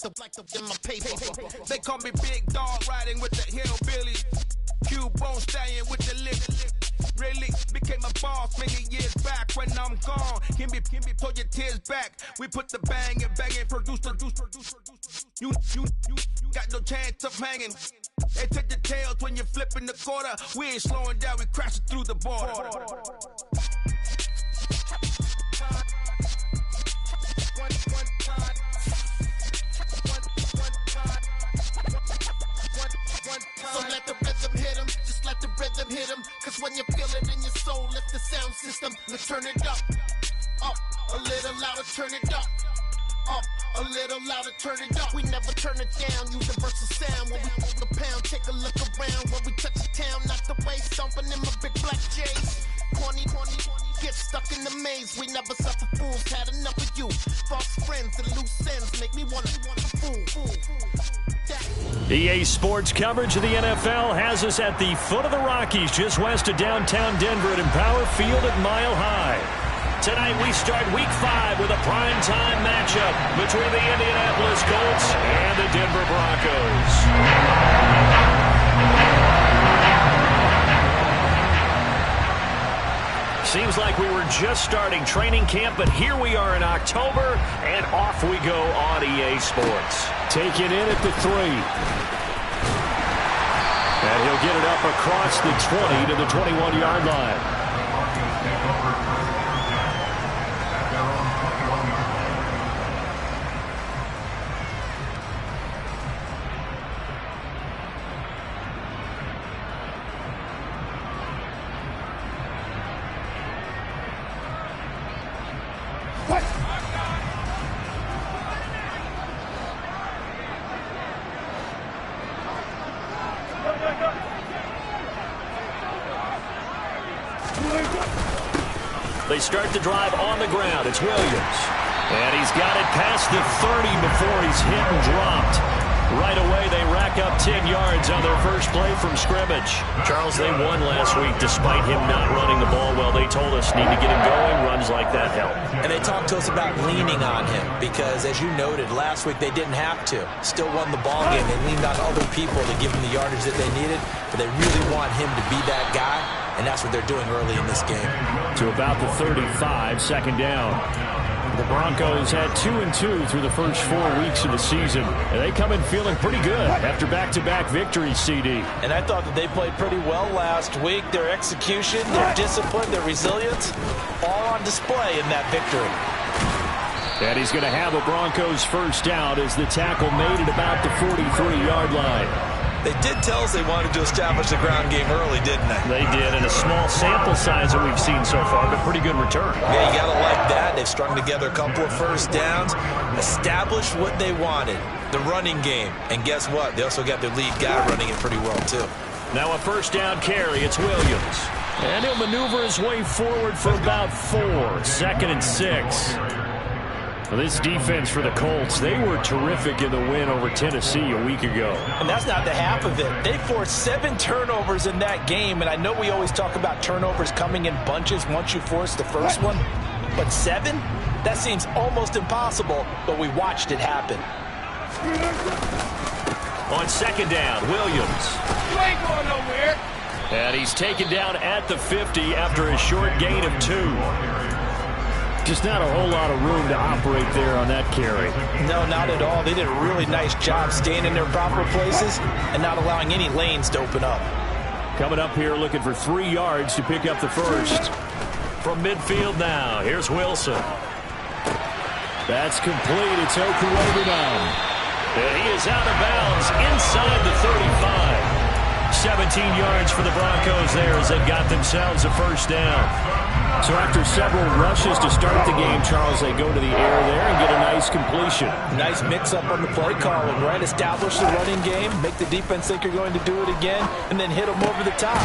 in my paper. They call me Big Dog, riding with the hillbillies. Cubone staying with the lick. Really became a boss many years back. When I'm gone, can be pull your tears back. We put the bang and produce. You got no chance of hanging. They take the tails when you're flipping the quarter. We ain't slowing down, we crashing through the border. So let the rhythm hit him, just let the rhythm hit him. Cause when you feel it in your soul, lift the sound system. Let's turn it up, a little louder, turn it up. A little louder, turn it up. We never turn it down, universal sound. When we move the pound, take a look around. When we touch the town, not the way, stomping in my big black J's. Corny, get stuck in the maze. We never suffer fools, had enough of you. False friends and loose ends make me wanna fool. EA Sports coverage of the NFL has us at the foot of the Rockies, just west of downtown Denver at Empower Field at Mile High. Tonight we start Week 5 with a primetime matchup between the Indianapolis Colts and the Denver Broncos. Seems like we were just starting training camp, but here we are in October, and off we go on EA Sports. Take it in at the 3. And he'll get it up across the 20 to the 21-yard line. They start the drive on the ground. It's Williams. And he's got it past the 30 before he's hit and dropped. Right away, they rack up 10 yards on their first play from scrimmage. Charles, they won last week despite him not running the ball well. They told us need to get him going. Runs like that help. And they talked to us about leaning on him because, as you noted, last week they didn't have to. Still won the ball game. They leaned on other people to give them the yardage that they needed. But they really want him to be that guy. And that's what they're doing early in this game. To about the 35, second down. The Broncos had 2-2 through the first 4 weeks of the season. And they come in feeling pretty good after back-to-back victories, CD. And I thought that they played pretty well last week. Their execution, their discipline, their resilience, all on display in that victory. And he's going to have a Broncos first down as the tackle made it about the 43-yard line. They did tell us they wanted to establish the ground game early, didn't they? They did, and a small sample size that we've seen so far, but pretty good return. Yeah, you got to like that. They've strung together a couple of first downs, established what they wanted, the running game. And guess what? They also got their lead guy running it pretty well, too. Now a first down carry. It's Williams. And he'll maneuver his way forward for about 4. 2nd and 6. Well, this defense for the Colts, they were terrific in the win over Tennessee a week ago. And that's not the half of it. They forced 7 turnovers in that game, and I know we always talk about turnovers coming in bunches once you force the first one, but 7? That seems almost impossible, but we watched it happen. On second down, Williams. You ain't going nowhere. And he's taken down at the 50 after a short gain of 2. Just not a whole lot of room to operate there on that carry. No, not at all. They did a really nice job staying in their proper places and not allowing any lanes to open up. Coming up here looking for 3 yards to pick up the first. From midfield now, here's Wilson. That's complete. It's Okuwebunam. And he is out of bounds inside the 35. 17 yards for the Broncos there as they got themselves a first down. So after several rushes to start the game, Charles, they go to the air there and get a nice completion. Nice mix-up on the play calling, right? Establish the running game, make the defense think you're going to do it again, and then hit them over the top.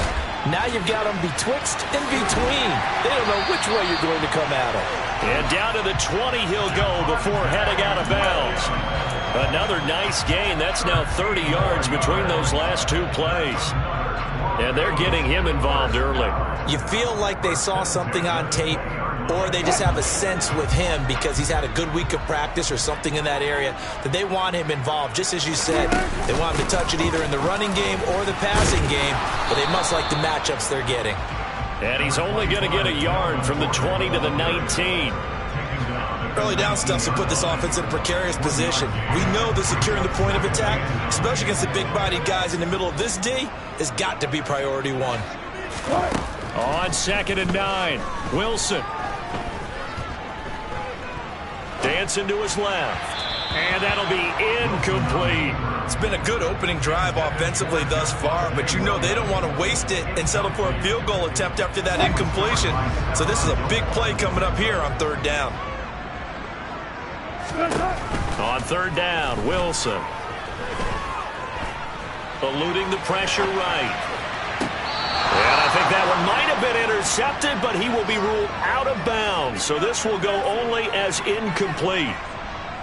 Now you've got them betwixt and between. They don't know which way you're going to come at them. And down to the 20 he'll go before heading out of bounds. Another nice gain. That's now 30 yards between those last 2 plays. And they're getting him involved early. You feel like they saw something on tape, or they just have a sense with him because he's had a good week of practice or something in that area that they want him involved. Just as you said, they want him to touch it either in the running game or the passing game, but they must like the matchups they're getting. And he's only going to get a yard from the 20 to the 19. Early down stuff to put this offense in a precarious position. We know that securing the point of attack, especially against the big-bodied guys in the middle of this D, has got to be priority one. On 2nd and 9, Wilson. Dancing to his left. And that'll be incomplete. It's been a good opening drive offensively thus far, but you know they don't want to waste it and settle for a field goal attempt after that incompletion. So this is a big play coming up here on 3rd down. On 3rd down, Wilson. Eluding the pressure right. And I think that one might have been intercepted, but he will be ruled out of bounds. So this will go only as incomplete.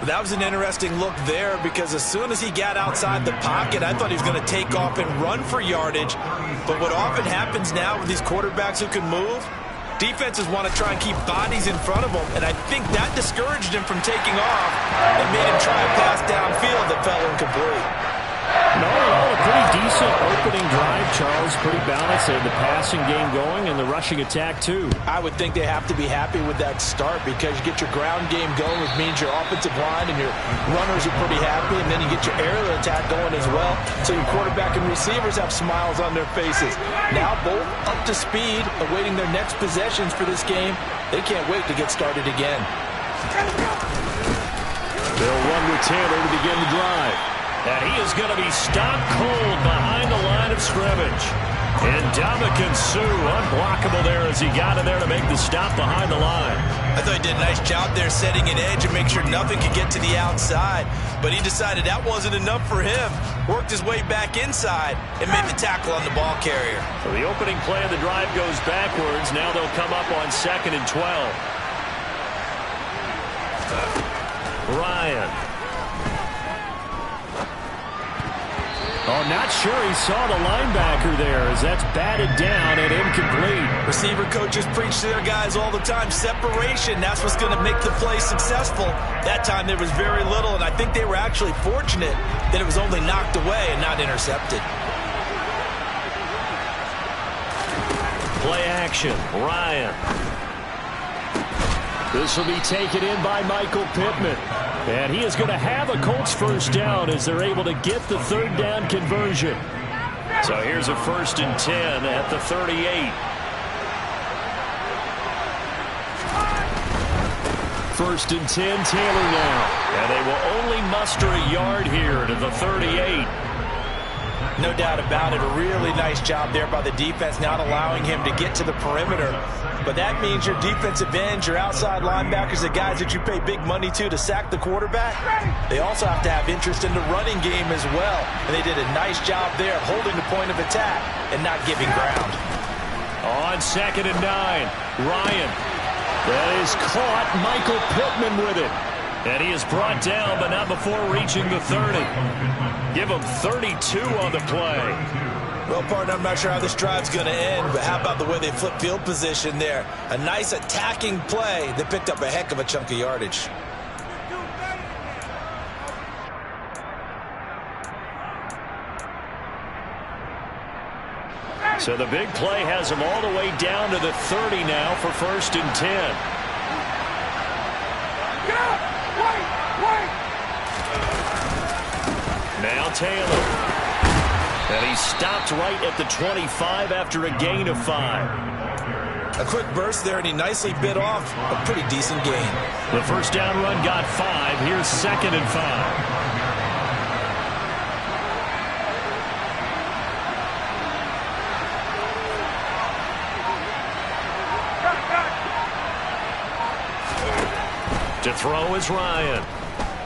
That was an interesting look there because as soon as he got outside the pocket, I thought he was going to take off and run for yardage. But what often happens now with these quarterbacks who can move, defenses want to try and keep bodies in front of them, and I think that discouraged him from taking off and made him try a pass downfield that fell incomplete. No, a pretty decent opening drive, Charles. Pretty balanced. They had the passing game going and the rushing attack, too. I would think they have to be happy with that start because you get your ground game going, which means your offensive line and your runners are pretty happy, and then you get your aerial attack going as well, so your quarterback and receivers have smiles on their faces. Now both up to speed, awaiting their next possessions for this game. They can't wait to get started again. They'll run with Taylor to begin the drive. And he is going to be stopped cold behind the line of scrimmage. And Ndamukong Suh unblockable there as he got in there to make the stop behind the line. I thought he did a nice job there setting an edge and make sure nothing could get to the outside. But he decided that wasn't enough for him. Worked his way back inside and made the tackle on the ball carrier. So the opening play of the drive goes backwards. Now they'll come up on 2nd and 12. Ryan. Oh, not sure he saw the linebacker there as that's batted down and incomplete. Receiver coaches preach to their guys all the time. Separation, that's what's going to make the play successful. That time there was very little, and I think they were actually fortunate that it was only knocked away and not intercepted. Play action, Ryan. This will be taken in by Michael Pittman. And he is going to have a Colts first down as they're able to get the 3rd down conversion. So here's a 1st and 10 at the 38. 1st and 10, Taylor now. And they will only muster a yard here to the 38. No doubt about it. A really nice job there by the defense, not allowing him to get to the perimeter. But that means your defensive ends, your outside linebackers, the guys that you pay big money to sack the quarterback, they also have to have interest in the running game as well. And they did a nice job there holding the point of attack and not giving ground. On 2nd and 9, Ryan. That is caught. Michael Pittman with it. And he is brought down, but not before reaching the 30. Give him 32 on the play. Well, partner, I'm not sure how this drive's going to end, but how about the way they flip field position there? A nice attacking play that picked up a heck of a chunk of yardage. So the big play has him all the way down to the 30 now for 1st and 10. Now Taylor. And he stopped right at the 25 after a gain of 5. A quick burst there, and he nicely bit off a pretty decent gain. The 1st down run got 5. Here's 2nd and 5. To throw is Ryan.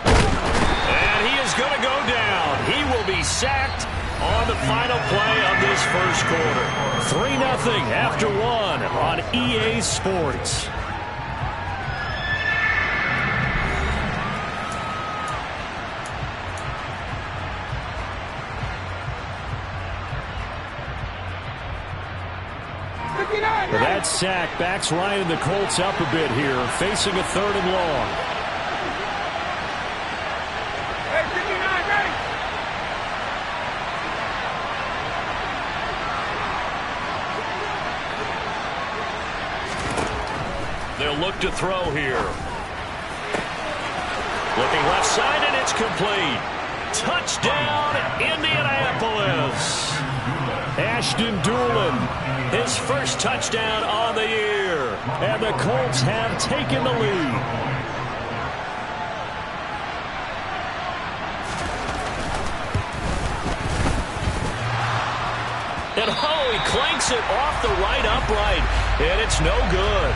And he is going to go down. He will be sacked on the final play of this first quarter. 3-0 after 1 on EA Sports. sack. Backs Ryan and the Colts up a bit here, facing a 3rd and long. Hey, 59, ready? They'll look to throw here. Looking left side, and it's complete. Touchdown, Indianapolis. Ashton Dulin, his first touchdown on the year. And the Colts have taken the lead. And he clanks it off the right upright. And it's no good.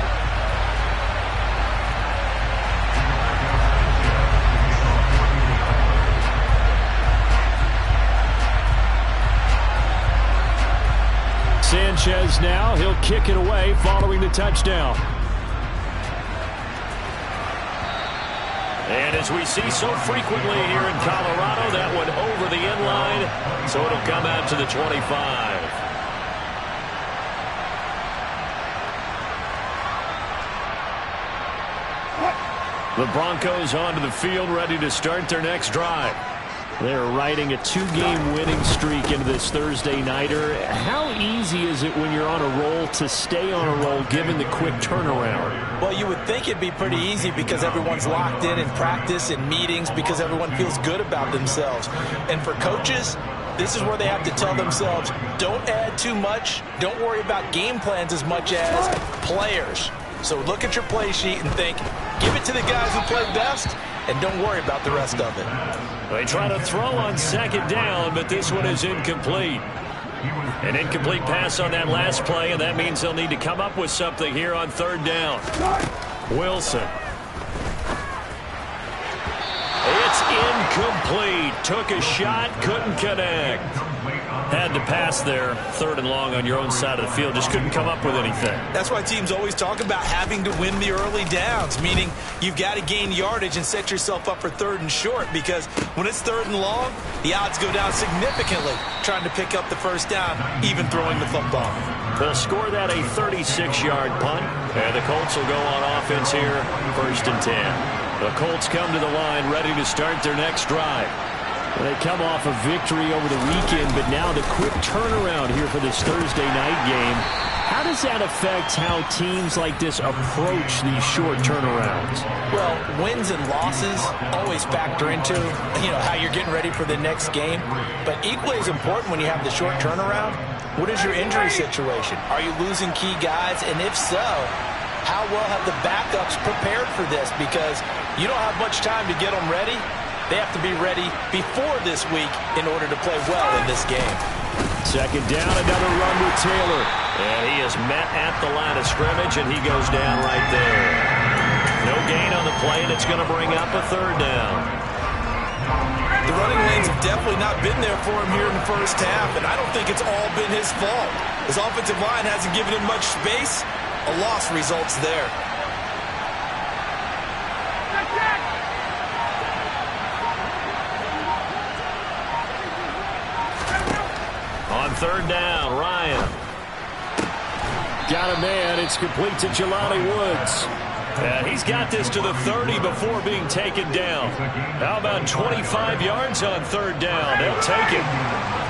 Sanchez now, he'll kick it away following the touchdown. And as we see so frequently here in Colorado, that one over the end line, so it'll come out to the 25. The Broncos onto the field, ready to start their next drive. They're riding a 2-game winning streak into this Thursday nighter. How easy is it when you're on a roll to stay on a roll given the quick turnaround? Well, you would think it'd be pretty easy because everyone's locked in practice and meetings because everyone feels good about themselves. And for coaches, this is where they have to tell themselves, don't add too much, don't worry about game plans as much as players. So look at your play sheet and think, give it to the guys who play best, and don't worry about the rest of it. They try to throw on 2nd down, but this one is incomplete. An incomplete pass on that last play, and that means they'll need to come up with something here on 3rd down. Wilson. It's incomplete. Took a shot, couldn't connect. Had to pass there, 3rd and long on your own side of the field. Just couldn't come up with anything. That's why teams always talk about having to win the early downs, meaning you've got to gain yardage and set yourself up for 3rd and short, because when it's 3rd and long, the odds go down significantly trying to pick up the 1st down, even throwing the football. They'll score that a 36-yard punt, and the Colts will go on offense here, 1st and 10. The Colts come to the line ready to start their next drive. They come off a victory over the weekend, but now the quick turnaround here for this Thursday night game. How does that affect how teams like this approach these short turnarounds? Well, wins and losses always factor into, how you're getting ready for the next game. But equally as important when you have the short turnaround, what is your injury situation? Are you losing key guys? And if so, how well have the backups prepared for this? Because you don't have much time to get them ready. They have to be ready before this week in order to play well in this game. 2nd down, another run with Taylor. And he is met at the line of scrimmage, and he goes down right there. No gain on the play, and it's going to bring up a 3rd down. The running lanes have definitely not been there for him here in the 1st half, and I don't think it's all been his fault. His offensive line hasn't given him much space. A loss results there. On 3rd down, Ryan. Got a man. It's complete to Jelani Woods. And he's got this to the 30 before being taken down. How about 25 yards on 3rd down? They'll take it.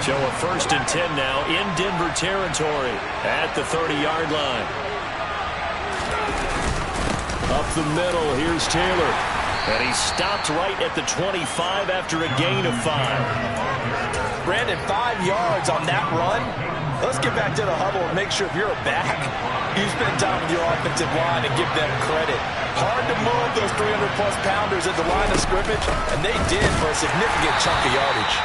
So a 1st and 10 now in Denver territory at the 30-yard line. Up the middle, here's Taylor. And he stopped right at the 25 after a gain of 5. Brandon, 5 yards on that run. Let's get back to the huddle and make sure if you're a back, you spend time with your offensive line and give them credit. Hard to move those 300-plus pounders at the line of scrimmage, and they did for a significant chunk of yardage.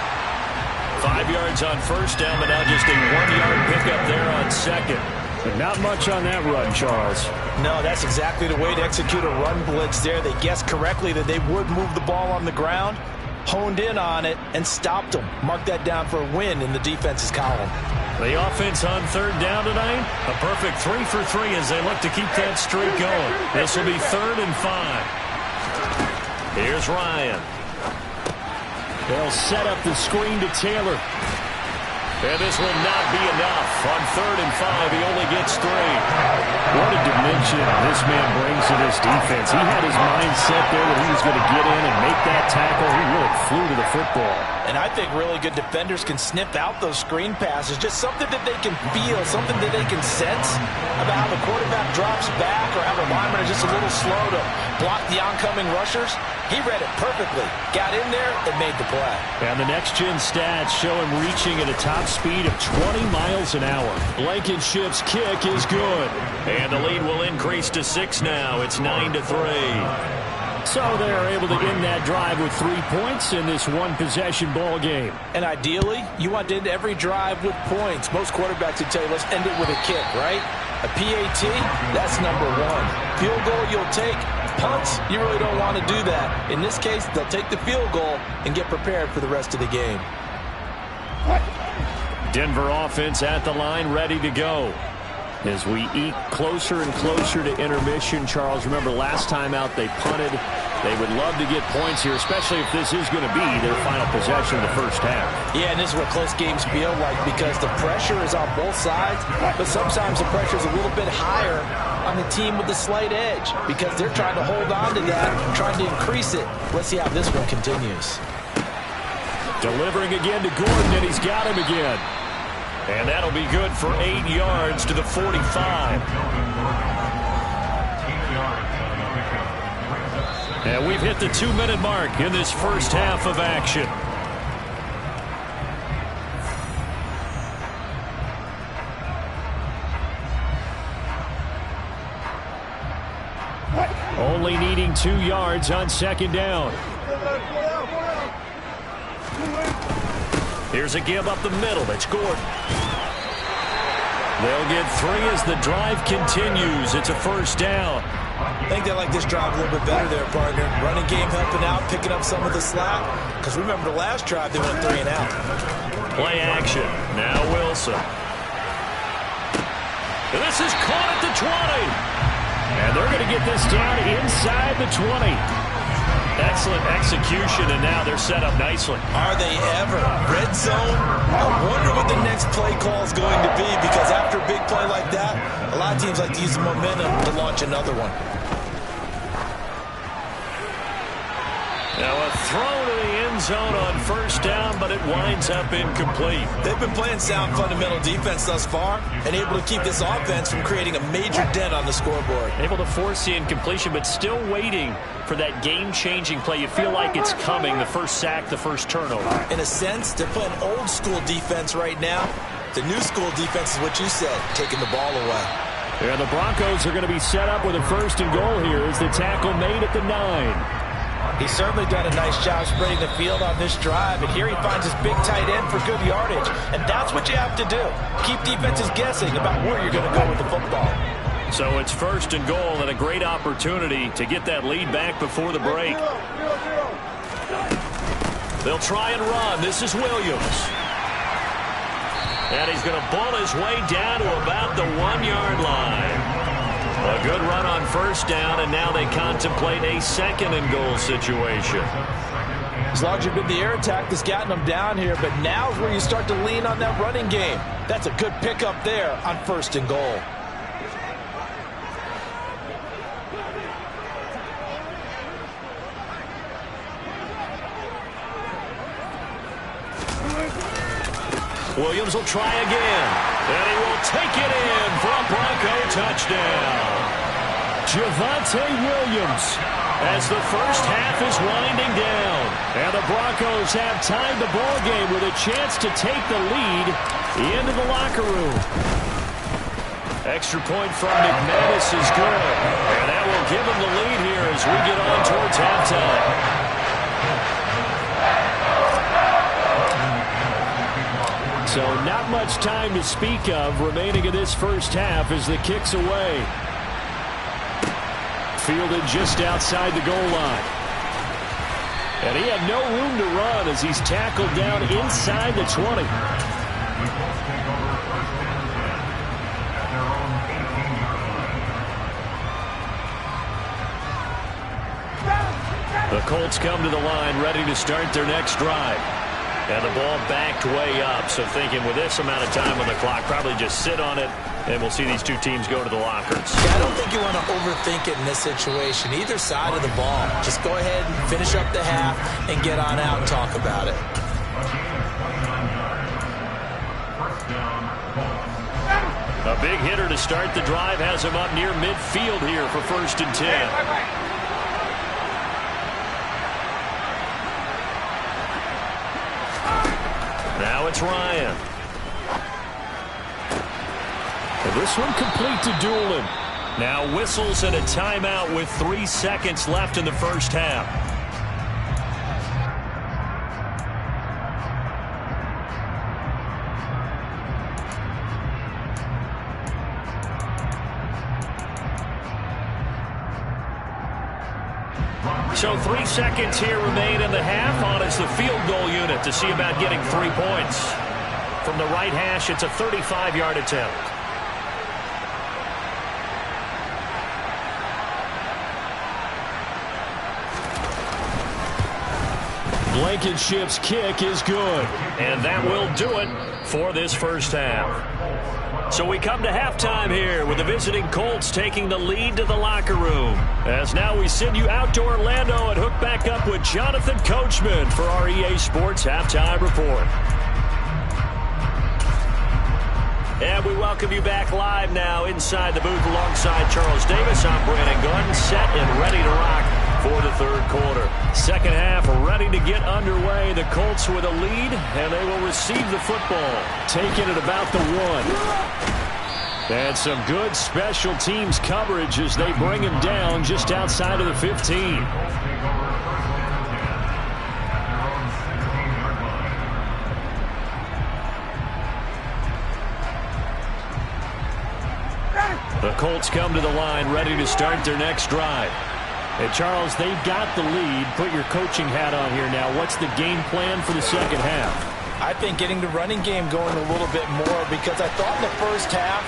5 yards on 1st down, but now just a 1-yard pickup there on 2nd. But not much on that run, Charles. No, that's exactly the way to execute a run blitz there. They guessed correctly that they would move the ball on the ground, honed in on it, and stopped them. Mark that down for a win in the defense's column. The offense on 3rd down tonight, a perfect 3 for 3 as they look to keep that streak going. This will be 3rd and 5. Here's Ryan. They'll set up the screen to Taylor. And this will not be enough. On 3rd and 5, he only gets 3. What a dimension this man brings to this defense. He had his mind set there that he was going to get in and make that tackle. He really flew to the football. And I think really good defenders can sniff out those screen passes. Just something that they can feel, something that they can sense about how the quarterback drops back or how the linemen are just a little slow to block the oncoming rushers. He read it perfectly, got in there, and made the play. And the next-gen stats show him reaching at a top speed of 20 miles an hour. Blankenship's kick is good. And the lead will increase to 6 now. It's 9-3. So they're able to end that drive with 3 points in this one-possession ball game. And ideally, you want to end every drive with points. Most quarterbacks would tell you, let's end it with a kick, right? A PAT, that's number 1. Field goal you'll take. Punts, you really don't want to do that. In this case, they'll take the field goal and get prepared for the rest of the game. Denver offense at the line, ready to go. As we eke closer and closer to intermission, Charles, remember last time out they punted. They would love to get points here, especially if this is going to be their final possession of the first half. Yeah, and this is what close games feel like because the pressure is on both sides, but sometimes the pressure is a little bit higher on the team with the slight edge because they're trying to hold on to that, trying to increase it. Let's see how this one continues. Delivering again to Gordon, and he's got him again. And that'll be good for 8 yards to the 45. And we've hit the 2-minute mark in this first half of action. Only needing 2 yards on 2nd down. Here's a give up the middle. It's Gordon. They'll get 3 as the drive continues. It's a first down. I think they like this drive a little bit better there, partner. Running game helping out, picking up some of the slack. Because remember the last drive, they went 3 and out. Play action. Now Wilson. This is caught at the 20. And they're going to get this down inside the 20. Excellent execution, and now they're set up nicely. Are they ever? Red zone? I wonder what the next play call is going to be because after a big play like that, a lot of teams like to use the momentum to launch another one. Now a throw to the end zone on first down, but it winds up incomplete. They've been playing sound fundamental defense thus far and able to keep this offense from creating a major dent on the scoreboard. Able to force the incompletion, but still waiting for that game-changing play. You feel like it's coming, the first sack, the first turnover. In a sense, they're playing old-school defense right now. The new-school defense is what you said, taking the ball away. Yeah, the Broncos are going to be set up with a 1st and goal here as the tackle made at the 9. He's certainly done a nice job spreading the field on this drive, and here he finds his big tight end for good yardage. And that's what you have to do. Keep defenses guessing about where you're going to go with the football. So it's 1st and goal and a great opportunity to get that lead back before the break. They'll try and run. This is Williams. And he's going to bull his way down to about the 1-yard line. A good run on first down, and now they contemplate a 2nd and goal situation. As long as you've been the air attack that's gotten them down here, but now is where you start to lean on that running game. That's a good pickup there on 1st and goal. Williams will try again, and he will take it in for a Bronco touchdown. Javonte Williams as the first half is winding down. And the Broncos have tied the ball game with a chance to take the lead into the locker room. Extra point from McManus is good. And that will give him the lead here as we get on towards halftime. So not much time to speak of remaining in this first half as the kick's away. Fielded just outside the goal line. And he had no room to run as he's tackled down inside the 20. The Colts come to the line ready to start their next drive. And the ball backed way up. So thinking with this amount of time on the clock, probably just sit on it, and we'll see these two teams go to the lockers. Yeah, I don't think you want to overthink it in this situation. Either side of the ball. Just go ahead and finish up the half and get on out and talk about it. A big hitter to start the drive has him up near midfield here for 1st and 10. Now it's Ryan. And this one complete to Doolin. Now whistles and a timeout with 3 seconds left in the first half. So 3 seconds here remain in the half on as the field goal unit to see about getting 3 points. From the right hash, it's a 35-yard attempt. Blankenship's kick is good. And that will do it for this first half. So we come to halftime here with the visiting Colts taking the lead to the locker room. As now we send you out to Orlando and hook back up with Jonathan Coachman for our EA Sports Halftime Report. And we welcome you back live now inside the booth alongside Charles Davis. I'm Brandon Gunn, set and ready to rock for the third quarter. Second half ready to get underway. The Colts with a lead, and they will receive the football. Taking it about the 1. And some good special teams coverage as they bring him down just outside of the 15. The Colts come to the line ready to start their next drive. And Charles, they've got the lead. Put your coaching hat on here now. What's the game plan for the second half? I think getting the running game going a little bit more, because I thought in the first half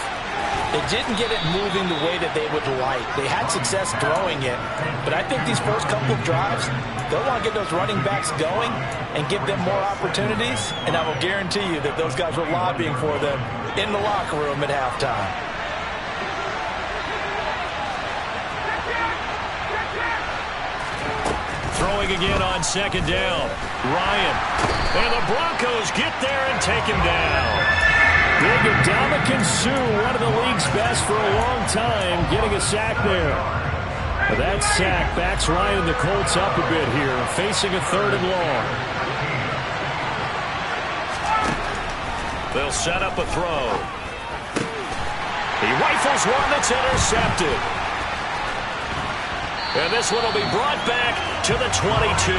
they didn't get it moving the way that they would like. They had success throwing it, but I think these first couple of drives, they'll want to get those running backs going and give them more opportunities, and I will guarantee you that those guys were lobbying for them in the locker room at halftime. Throwing again on second down. Ryan. And the Broncos get there and take him down. Big Ndamukong Suh, one of the league's best for a long time, getting a sack there. That sack backs Ryan and the Colts up a bit here, facing a 3rd and long. They'll set up a throw. He rifles one that's intercepted. And this one will be brought back to the 22.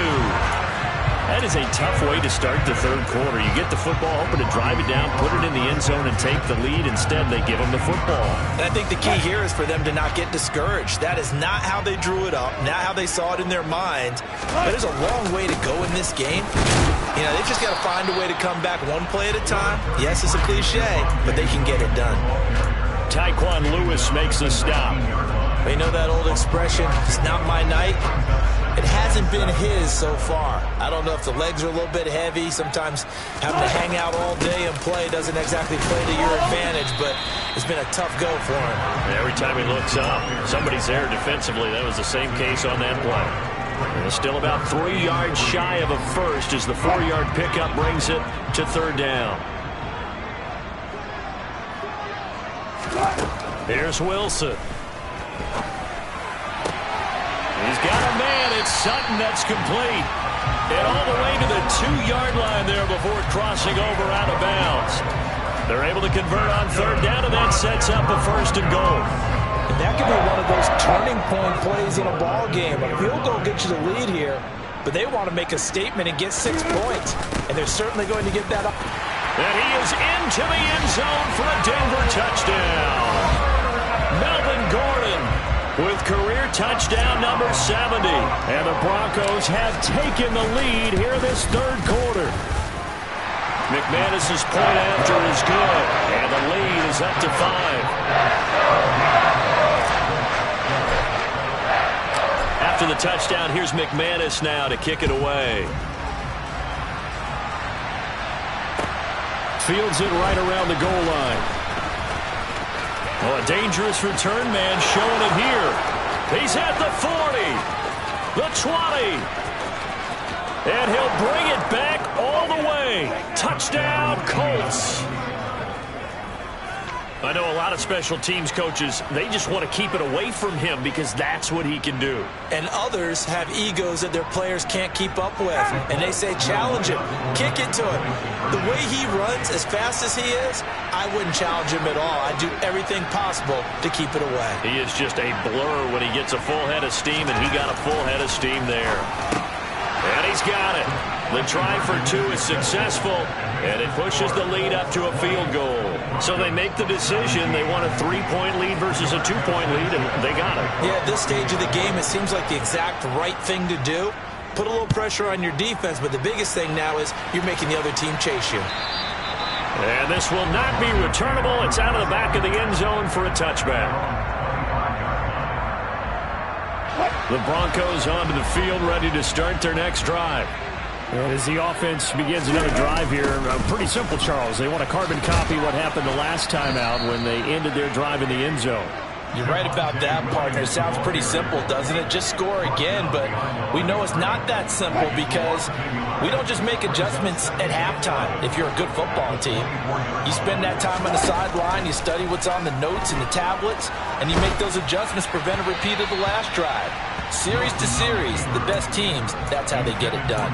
That is a tough way to start the third quarter. You get the football, hoping to drive it down, put it in the end zone, and take the lead. Instead, they give them the football. And I think the key here is for them to not get discouraged. That is not how they drew it up, not how they saw it in their minds. But there's a long way to go in this game. You know, they've just got to find a way to come back one play at a time. Yes, it's a cliche, but they can get it done. Tyquan Lewis makes the stop. You know that old expression, it's not my night? It hasn't been his so far. I don't know if the legs are a little bit heavy. Sometimes having to hang out all day and play doesn't exactly play to your advantage, but it's been a tough go for him. Every time he looks up, somebody's there defensively. That was the same case on that play. And still about 3 yards shy of a first as the 4-yard pickup brings it to 3rd down. Here's Wilson. He's got a man. It's Sutton that's complete. And all the way to the 2-yard line there before crossing over out of bounds. They're able to convert on 3rd down, and that sets up a 1st and goal. And that could be one of those turning point plays in a ball game. A field goal gets you the lead here, but they want to make a statement and get 6 points. And they're certainly going to get that up. And he is into the end zone for a Denver touchdown. Melvin Gordon with career touchdown number 70. And the Broncos have taken the lead here this third quarter. McManus's point after is good. And the lead is up to 5. After the touchdown, here's McManus now to kick it away. fields it right around the goal line. Oh, a dangerous return man showing it here. He's at the 40, the 20, and he'll bring it back all the way. Touchdown, Colts. I know a lot of special teams coaches, they just want to keep it away from him because that's what he can do. And others have egos that their players can't keep up with. And they say, challenge him, kick it to him. The way he runs as fast as he is, I wouldn't challenge him at all. I'd do everything possible to keep it away. He is just a blur when he gets a full head of steam, and he got a full head of steam there. And he's got it. The try for two is successful, and it pushes the lead up to a field goal. So they make the decision. They want a 3-point lead versus a 2-point lead, and they got it. Yeah, at this stage of the game, it seems like the exact right thing to do. Put a little pressure on your defense, but the biggest thing now is you're making the other team chase you. And this will not be returnable. It's out of the back of the end zone for a touchback. The Broncos onto the field, ready to start their next drive. And as the offense begins another drive here, pretty simple, Charles. They want to carbon copy what happened the last time out when they ended their drive in the end zone. You're right about that, partner. It sounds pretty simple, doesn't it? Just score again, but we know it's not that simple because we don't just make adjustments at halftime if you're a good football team. You spend that time on the sideline, you study what's on the notes and the tablets, and you make those adjustments, prevent a repeat of the last drive. Series to series, the best teams, that's how they get it done.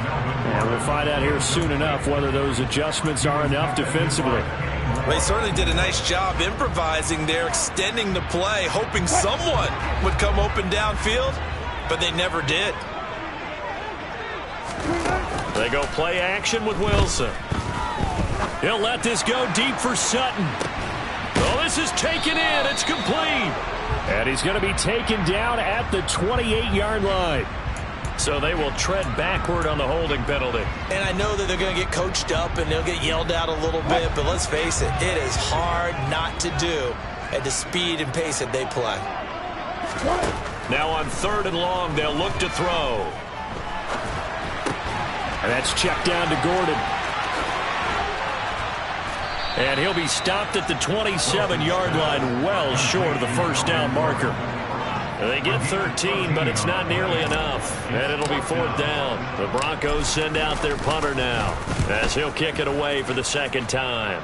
And we'll find out here soon enough whether those adjustments are enough defensively. They certainly did a nice job improvising there, extending the play, hoping someone would come open downfield, but they never did. They go play action with Wilson. He'll let this go deep for Sutton. Oh, this is taken in. It's complete. And he's going to be taken down at the 28-yard line. So they will tread backward on the holding penalty. And I know that they're going to get coached up and they'll get yelled at a little bit, but let's face it, it is hard not to do at the speed and pace that they play. Now on 3rd and long, they'll look to throw. And that's checked down to Gordon. And he'll be stopped at the 27-yard line, well short of the first down marker. They get 13, but it's not nearly enough. And it'll be 4th down. The Broncos send out their punter now, as he'll kick it away for the second time.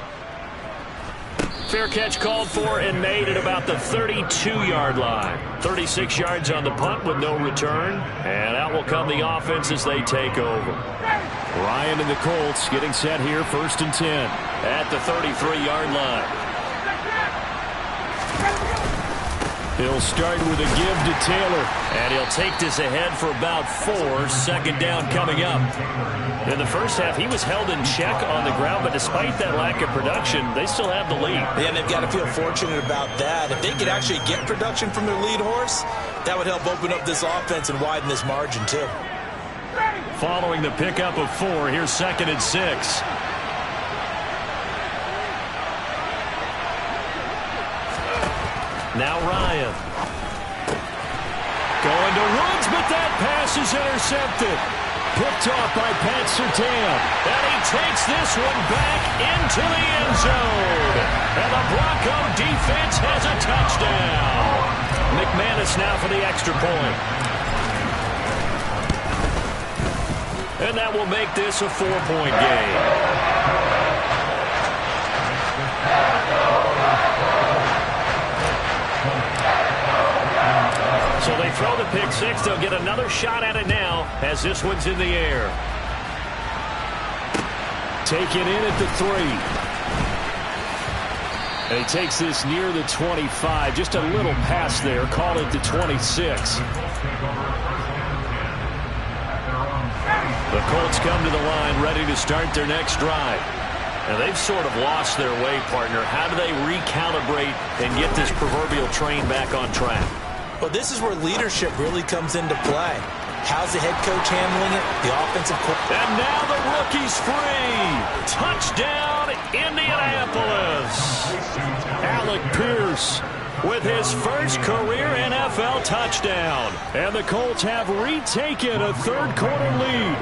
Fair catch called for and made at about the 32-yard line. 36 yards on the punt with no return. And out will come the offense as they take over. Ryan and the Colts getting set here, 1st and 10 at the 33-yard line. He'll start with a give to Taylor, and he'll take this ahead for about 4. 2nd down coming up. In the first half, he was held in check on the ground, but despite that lack of production, they still have the lead. Yeah, they've got to feel fortunate about that. If they could actually get production from their lead horse, that would help open up this offense and widen this margin too. Following the pickup of 4, here's 2nd and 6. Now Ryan. Going to Woods, but that pass is intercepted. Picked off by Pat Surtain. And he takes this one back into the end zone. And the Bronco defense has a touchdown. McManus now for the extra point. And that will make this a 4-point game. So they throw the pick six. They'll get another shot at it now as this one's in the air. Taken in at the 3. And he takes this near the 25. Just a little pass there. Call it the 26. The Colts come to the line ready to start their next drive. And they've sort of lost their way, partner. How do they recalibrate and get this proverbial train back on track? Well, this is where leadership really comes into play. How's the head coach handling it? The offensive coordinator. And now the rookie's free. Touchdown, Indianapolis. Alec Pierce with his first career NFL touchdown. And the Colts have retaken a third-quarter lead.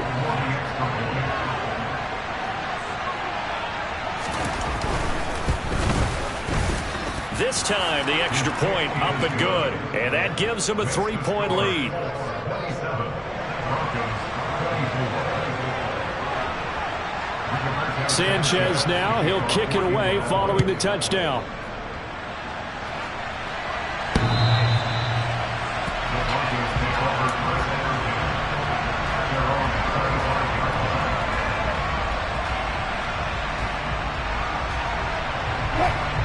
This time, the extra point up and good. And that gives them a 3-point lead. Sanchez now. He'll kick it away following the touchdown.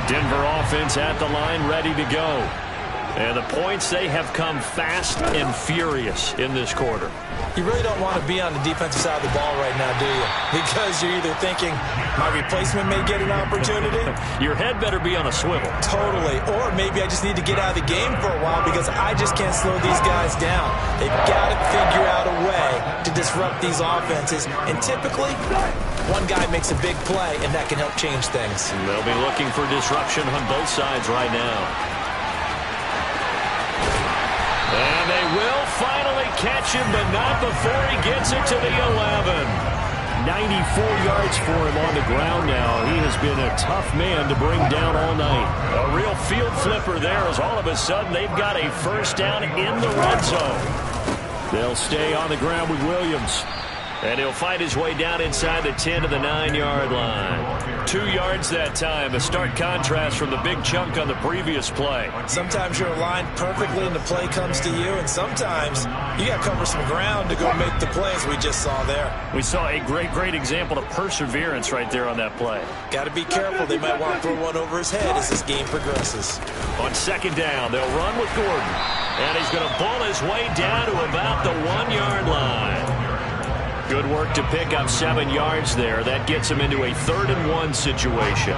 Denver offense at the line, ready to go. And the points, they have come fast and furious in this quarter. You really don't want to be on the defensive side of the ball right now, do you? Because you're either thinking, my replacement may get an opportunity. Your head better be on a swivel. Totally. Or maybe I just need to get out of the game for a while because I just can't slow these guys down. They've got to figure out a way to disrupt these offenses. And typically, one guy makes a big play, and that can help change things. And they'll be looking for disruption on both sides right now. And they will finally catch him, but not before he gets it to the 11. 94 yards for him on the ground now. He has been a tough man to bring down all night. A real field flipper there as all of a sudden they've got a first down in the red zone. They'll stay on the ground with Williams. And he'll fight his way down inside the 10 to the 9-yard line. 2 yards that time, a stark contrast from the big chunk on the previous play. Sometimes you're aligned perfectly and the play comes to you, and sometimes you got to cover some ground to go make the plays we just saw there. We saw a great example of perseverance right there on that play. Got to be careful. They might want to throw one over his head as this game progresses. On second down, they'll run with Gordon. And he's going to bull his way down to about the 1-yard line. Good work to pick up 7 yards there. That gets him into a 3rd-and-1 situation.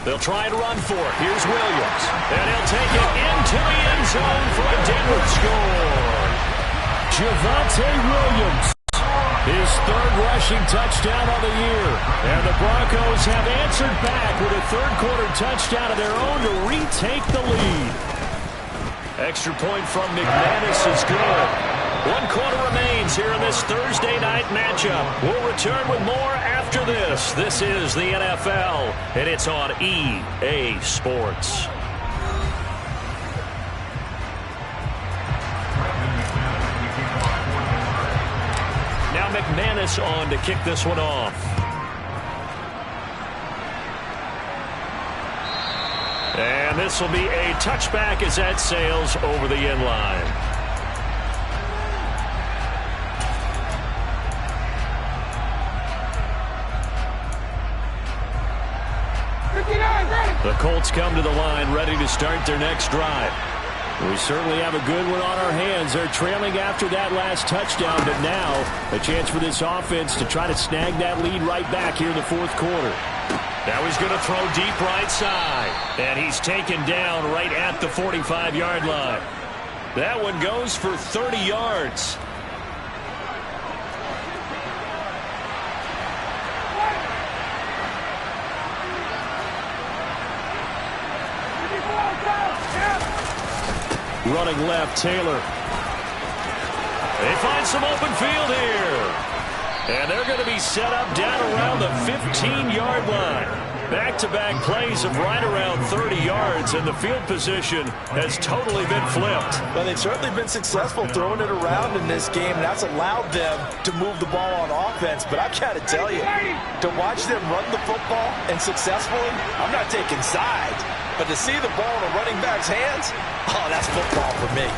They'll try and run for it. Here's Williams. And he'll take it into the end zone for a Denver score. Javonte Williams. His 3rd rushing touchdown of the year. And the Broncos have answered back with a 3rd-quarter touchdown of their own to retake the lead. Extra point from McManus is good. 1 quarter remains here in this Thursday night matchup. We'll return with more after this. This is the NFL, and it's on EA Sports. Now McManus on to kick this one off. And this will be a touchback as that sails over the end line. The Colts come to the line ready to start their next drive. We certainly have a good one on our hands. They're trailing after that last touchdown, but now a chance for this offense to try to snag that lead right back here in the 4th quarter. Now he's going to throw deep right side. And he's taken down right at the 45-yard line. That one goes for 30 yards. Running left, Taylor. They find some open field here. And they're going to be set up down around the 15-yard line. Back-to-back plays of right around 30 yards, and the field position has totally been flipped. Well, they've certainly been successful throwing it around in this game, and that's allowed them to move the ball on offense. But I've got to tell you, to watch them run the football and successfully, I'm not taking sides. But to see the ball in a running back's hands, oh, that's football for me.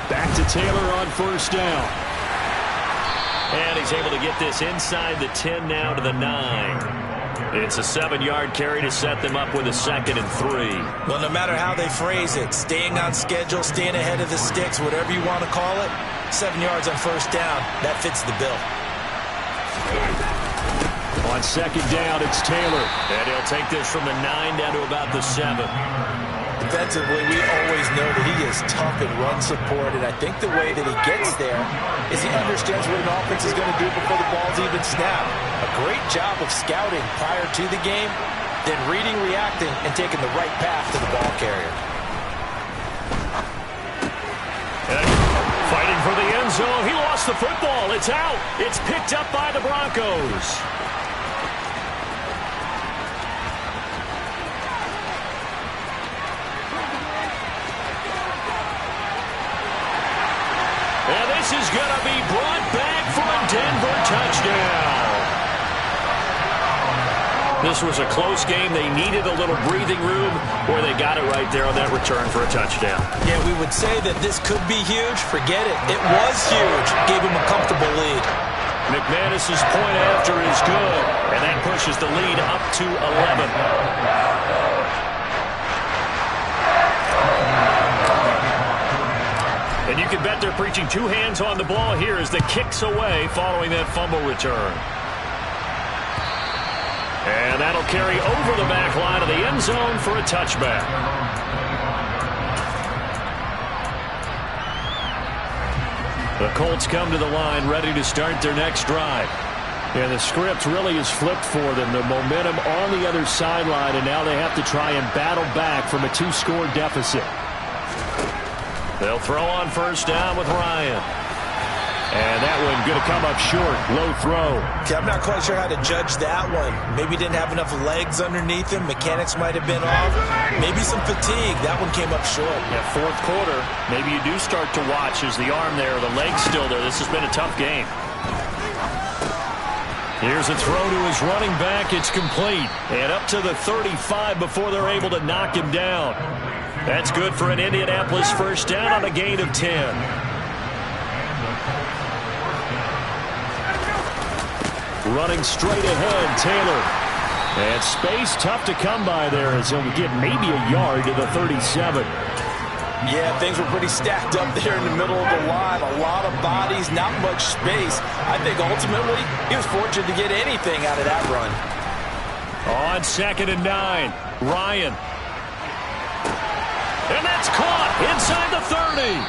Back to Taylor on 1st down. And he's able to get this inside the 10 now to the 9. It's a 7-yard carry to set them up with a 2nd and 3. Well, no matter how they phrase it, staying on schedule, staying ahead of the sticks, whatever you want to call it, 7 yards on 1st down, that fits the bill. On 2nd down, it's Taylor. And he'll take this from the 9 down to about the 7. Defensively, we always know that he is tough in run support, and I think the way that he gets there is he understands what an offense is going to do before the ball's even snapped. A great job of scouting prior to the game, then reading, reacting, and taking the right path to the ball carrier. And fighting for the end zone. He lost the football. It's out. It's picked up by the Broncos. This is going to be brought back for a Denver touchdown. This was a close game. They needed a little breathing room, or they got it right there on that return for a touchdown. Yeah, we would say that this could be huge. Forget it. It was huge. Gave him a comfortable lead. McManus's point after is good, and that pushes the lead up to 11. And you can bet they're preaching two hands on the ball here as the kicks away following that fumble return. And that'll carry over the back line of the end zone for a touchback. The Colts come to the line ready to start their next drive. And the script really is flipped for them. The momentum on the other sideline, and now they have to try and battle back from a two-score deficit. They'll throw on first down with Ryan. And that one going to come up short. Low throw. Okay, I'm not quite sure how to judge that one. Maybe didn't have enough legs underneath him. Mechanics might have been off. Maybe some fatigue. That one came up short. Yeah, fourth quarter, maybe you do start to watch. Is the arm there, the leg's still there? This has been a tough game. Here's a throw to his running back. It's complete. And up to the 35 before they're able to knock him down. That's good for an Indianapolis first down on a gain of 10. Running straight ahead, Taylor. And space tough to come by there as he'll get maybe a yard to the 37. Yeah, things were pretty stacked up there in the middle of the line. A lot of bodies, not much space. I think ultimately he was fortunate to get anything out of that run. On 2nd and 9, Ryan. And that's caught inside the 30.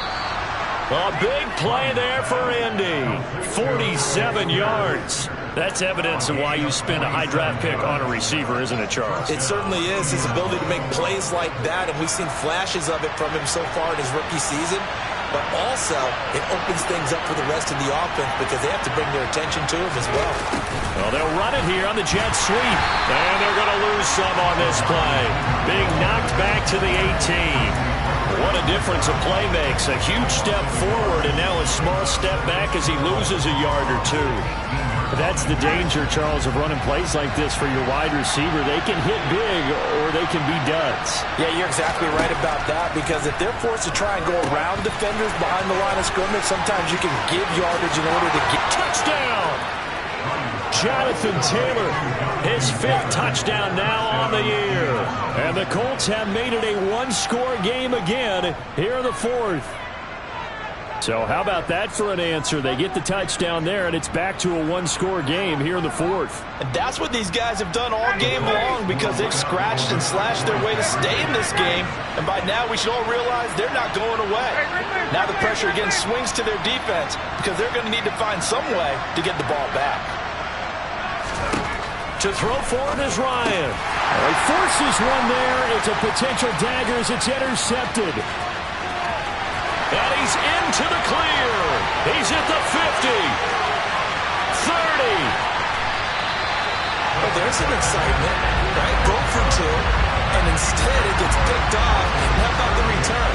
A big play there for Indy. 47 yards. That's evidence of why you spend a high draft pick on a receiver, isn't it, Charles? It certainly is. His ability to make plays like that, and we've seen flashes of it from him so far in his rookie season. But also, it opens things up for the rest of the offense because they have to bring their attention to him as well. Well, they'll run it here on the jet sweep. And they're going to lose some on this play. Being knocked back to the 18. What a difference a play makes. A huge step forward and now a small step back as he loses a yard or two. That's the danger, Charles, of running plays like this for your wide receiver. They can hit big or they can be duds. Yeah, you're exactly right about that because if they're forced to try and go around defenders behind the line of scrimmage, sometimes you can give yardage in order to get... Touchdown! Jonathan Taylor, his 5th touchdown now on the year. And the Colts have made it a one-score game again here in the 4th. So how about that for an answer? They get the touchdown there, and it's back to a one-score game here in the 4th. And that's what these guys have done all game long because they've scratched and slashed their way to stay in this game. And by now, we should all realize they're not going away. Now the pressure again swings to their defense because they're going to need to find some way to get the ball back. To throw for it is Ryan. He forces one there. It's a potential dagger as it's intercepted. And he's into the clear. He's at the 50. 30. Well, there's some excitement, right? Go for 2, and instead it gets picked off. How about the return?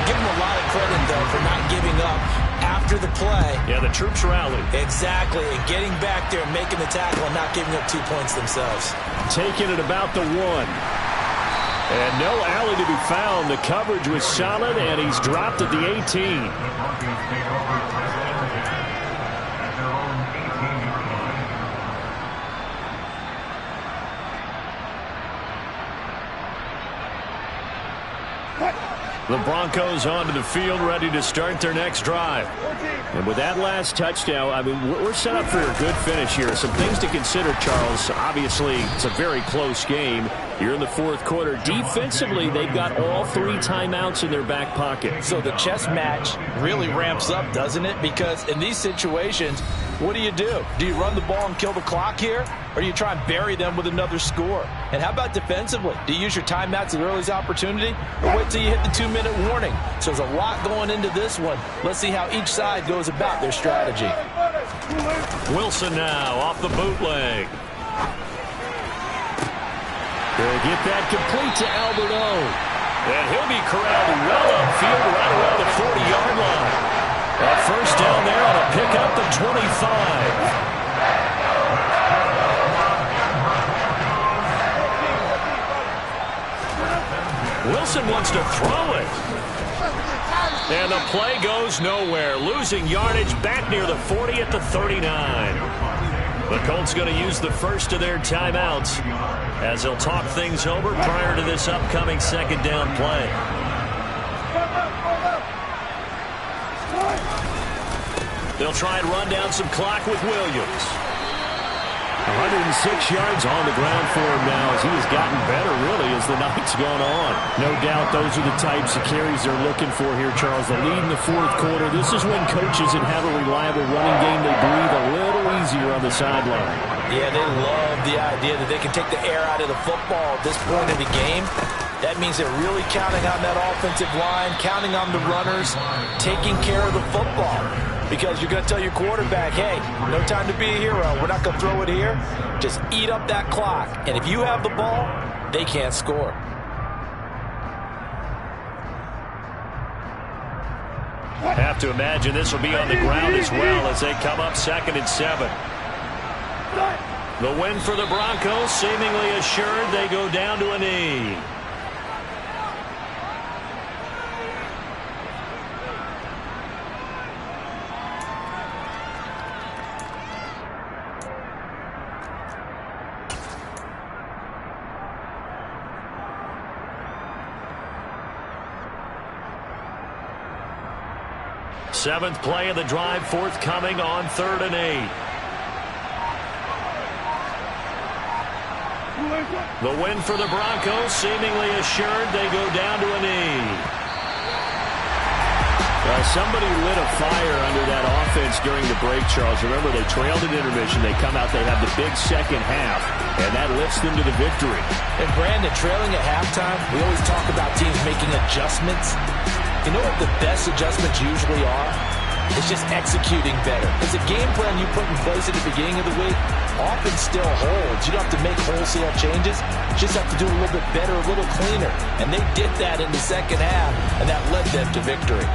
Give him a lot of credit, though, for not giving up after the play. Yeah, the troops rallied. Exactly, and getting back there and making the tackle and not giving up 2 points themselves. Taking it about the 1. And no alley to be found. The coverage was solid, and he's dropped at the 18. The Broncos onto the field, ready to start their next drive. And with that last touchdown, I mean, we're set up for a good finish here. Some things to consider, Charles. Obviously, it's a very close game. You're in the 4th quarter. Defensively, they've got all 3 timeouts in their back pocket. So the chess match really ramps up, doesn't it? Because in these situations, what do? Do you run the ball and kill the clock here? Or do you try and bury them with another score? And how about defensively? Do you use your timeouts at the earliest opportunity? Or wait till you hit the 2-minute warning? So there's a lot going into this one. Let's see how each side goes about their strategy. Wilson now off the bootleg. They'll get that complete to Albert O. And he'll be corralled well upfield right around the 40-yard line. A first down there on a pickup at 25. Wilson wants to throw it. And the play goes nowhere. Losing yardage back near the 40 at the 39. The Colts going to use the first of their timeouts as they'll talk things over prior to this upcoming second down play. They'll try and run down some clock with Williams. 106 yards on the ground for him now as he has gotten better, really, as the night's gone on. No doubt those are the types of carries they're looking for here, Charles. The lead in the fourth quarter. This is when coaches that have a reliable running game, they breathe a little easier on the sideline. Yeah, they love the idea that they can take the air out of the football at this point in the game. That means they're really counting on that offensive line, counting on the runners, taking care of the football. Because you're going to tell your quarterback, hey, no time to be a hero. We're not going to throw it here. Just eat up that clock. And if you have the ball, they can't score. Have to imagine this will be on the ground as well as they come up 2nd and 7. The win for the Broncos, seemingly assured. They go down to a knee. Seventh play of the drive forthcoming on 3rd and 8. The win for the Broncos, seemingly assured. They go down to a knee. Somebody lit a fire under that offense during the break, Charles. Remember, they trailed at intermission. They come out, they have the big second half, and that lifts them to the victory. And Brandon, trailing at halftime, we always talk about teams making adjustments. You know what the best adjustments usually are? It's just executing better. It's a game plan you put in place at the beginning of the week often still holds. You don't have to make wholesale changes. You just have to do a little bit better, a little cleaner. And they did that in the second half, and that led them to victory.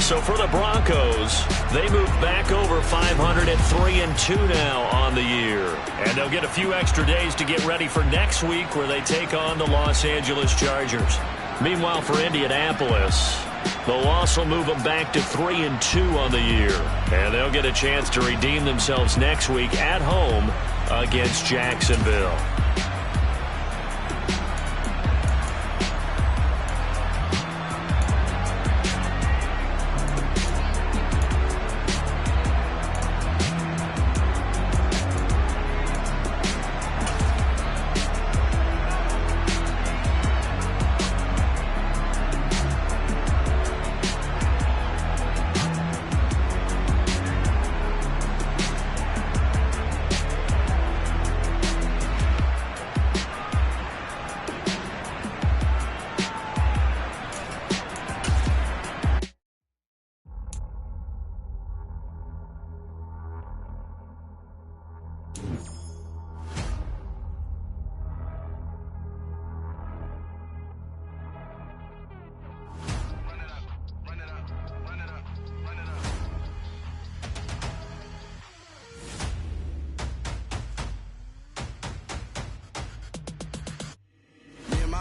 So for the Broncos, they move back over 500 at 3-2 now on the year. And they'll get a few extra days to get ready for next week where they take on the Los Angeles Chargers. Meanwhile, for Indianapolis, the loss will move them back to 3-2 on the year. And they'll get a chance to redeem themselves next week at home against Jacksonville.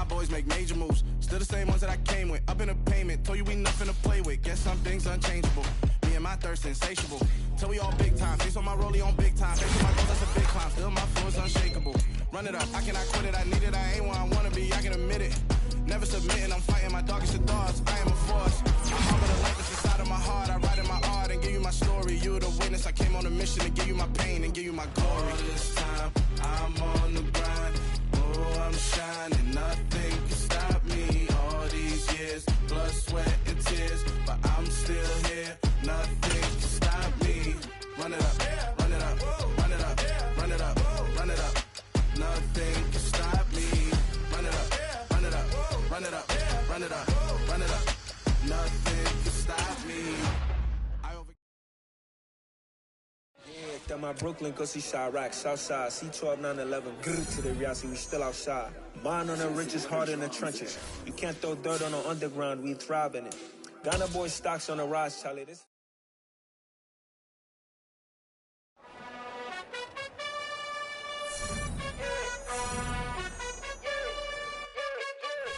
Boys make major moves, still the same ones that I came with. Up in a payment, told you we nothing to play with. Guess some things unchangeable. Me and my thirst insatiable. Till we all big time. Face on my rollie on big time. Face on my goals, that's a big climb. Still my flow is unshakable. Run it up, I cannot quit it. I need it, I ain't where I wanna be. I can admit it. Never submitting, I'm fighting my darkest of thoughts. I am a force. I'm harbor the light that's inside of my heart. I write in my art and give you my story. You the witness. I came on a mission to give you my pain and give you my glory. All this time, I'm on the grind. Oh, I'm shining. Nothing can stop me. All these years, blood, sweat, and tears, but I'm still here. Nothing can stop me. Run it up, run it up, run it up, run it up, run it up. Nothing can stop me. Run it up, run it up, run it up, run it up, run it up. Nothing can stop me. That my Brooklyn, go see Chirac, Southside, C12, 911, grrr to the Riasi, we still outside. Mine on the riches, hard in the trenches. You can't throw dirt on the underground, we thrive in it. Ghana boy stocks on the rise, Charlie. This.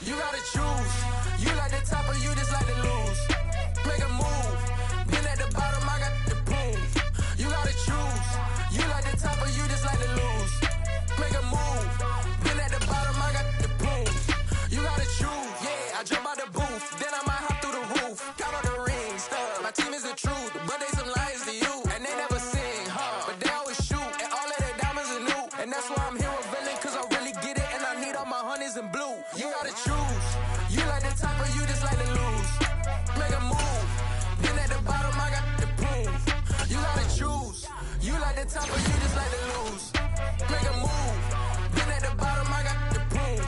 You gotta choose. You like the top or you just like to lose. Make a move. Been at the bottom, I got the prove. You gotta choose. You like the top or you just like to lose. Make a move. Been at the bottom, I got the prove. You gotta choose. Yeah, I jump out the booth. Then I might hop through the roof. Count on the rings. My team is the truth, but they some liars to you. And they never sing, but they always shoot. And all of their diamonds are new. And that's why I'm here with villain, cause I really get it. And I need all my honeys in blue. You gotta choose. You like the top or you just like to lose. Make a move. Been at the bottom, I got the proof. You gotta choose. You like the top or you just like to lose. Make a move. Been at the bottom, I got the proof.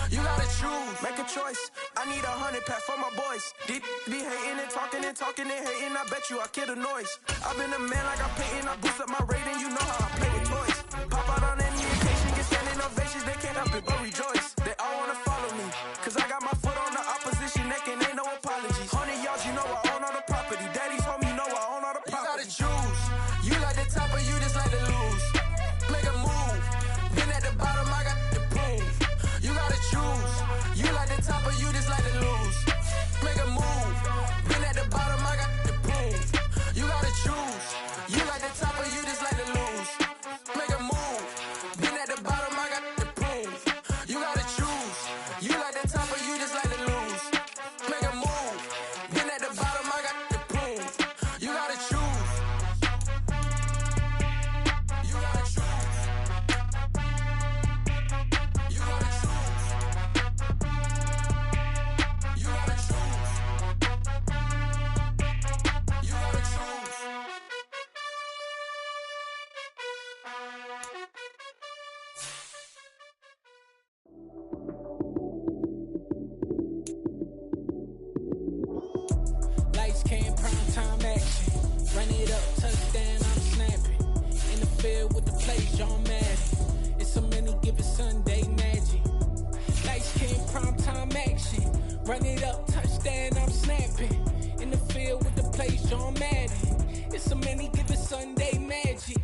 You gotta choose. Make a choice. I need 100 pack for my boys. Deep be hating and talking and hating. I bet you I kill the noise. I've been a man like I'm painting. I boost up my rating. You know how I play with toys. Pop out on any occasion, get standing ovations. They can't help it but rejoice. They all wanna follow me, cause I got my foot on the opposition neck and ain't no apologies. 100 yards, you know I own all the property. Daddy's home, you know I own all the property. You gotta choose. You like the top or you just like to lose. Make a move. Been at the bottom, I got the proof. You gotta choose. You like the top or you just like to lose. Make a move. Been at the bottom, I got the proof. You gotta choose. You like the top or you just like to lose. Make a move. Been at the bottom, I got the proof. You gotta choose. You like the top or you just like to lose. Make a move. Been at the bottom, I got the proof. You gotta choose. You gotta choose. You gotta choose. You gotta choose. You gotta choose. Lights came, prime time action. Run it up, touchdown, I'm snapping. In the field with the plays, John Madden. It's a many given Sunday magic. Lights came, prime time action. Run it up, touchdown, I'm snapping. In the field with the plays, John Madden. It's a many given Sunday magic.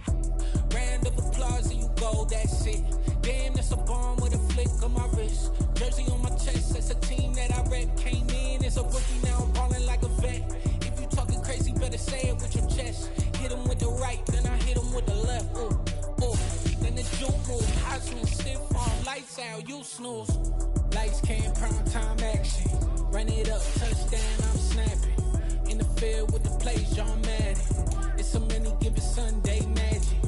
Round of applause and you go, that's it. Damn, that's a bomb with a flick on my wrist. Jersey on my chest, that's a team that I rep. Came in as a rookie, now I'm ballin' like a vet. If you talking crazy, better say it with your chest. Hit him with the right, then I hit him with the left. Ooh, ooh. Then the juke move, Heisman, stiff arm, lights out, you snooze. Lights came, prime time action. Run it up, touchdown, I'm snapping. In the field with the plays, John Madden. It's a many given Sunday magic.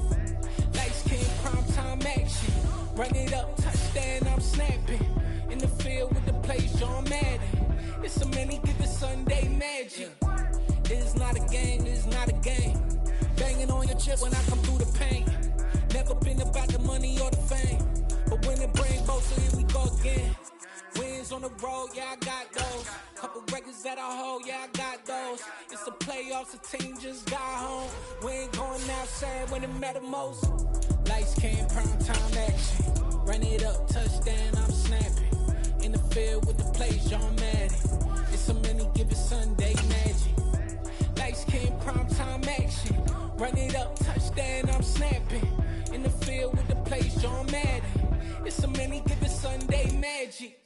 Lights came, prime time action. Run it up, touchdown, I'm snapping. In the field with the plays, John Madden. It's a many given Sunday magic. It's not a game, it's not a game. Banging on your chip when I come through the paint. Never been about the money or the fame. But when it bring both, so here we go again. Wins on the road, yeah, I got those. Couple records that I hold, yeah, I got those. It's the playoffs, the team just got home. We ain't going outside when it matter most. Lights came, prime time action. Run it up, touchdown, I'm snapping. In the field with the plays, John Madden. It's a many given Sunday magic. Lights came, prime time action. Run it up, touchdown, I'm snapping. In the field with the plays, John Madden. It's a many given Sunday magic.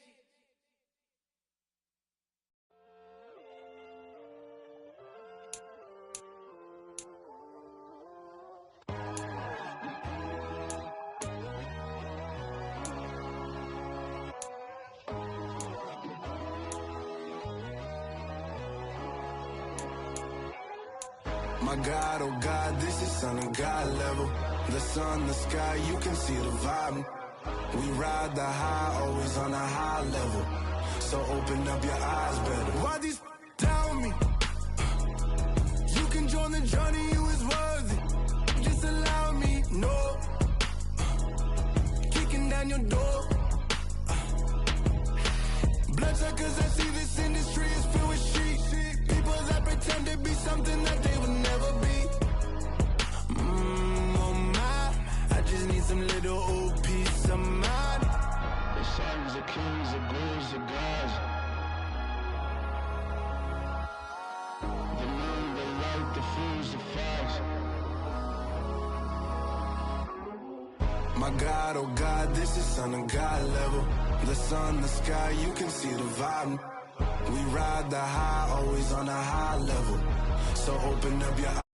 My God, oh God, this is son of God level. The sun, the sky, you can see the vibe. We ride the high, always on a high level. So open up your eyes better. Why these tell me? You can join the journey, you is worthy. Just allow me, no. Kicking down your door. Bloodsuckers, I see this industry is filled with sheep. People that pretend to be something that they would never be. Oh my, I just need some little old peace of mind. The sons, the kings, the bulls, the gods. My God, oh God, this is son of God level. The sun, the sky, you can see the vibe. We ride the high, always on a high level. So open up your eyes.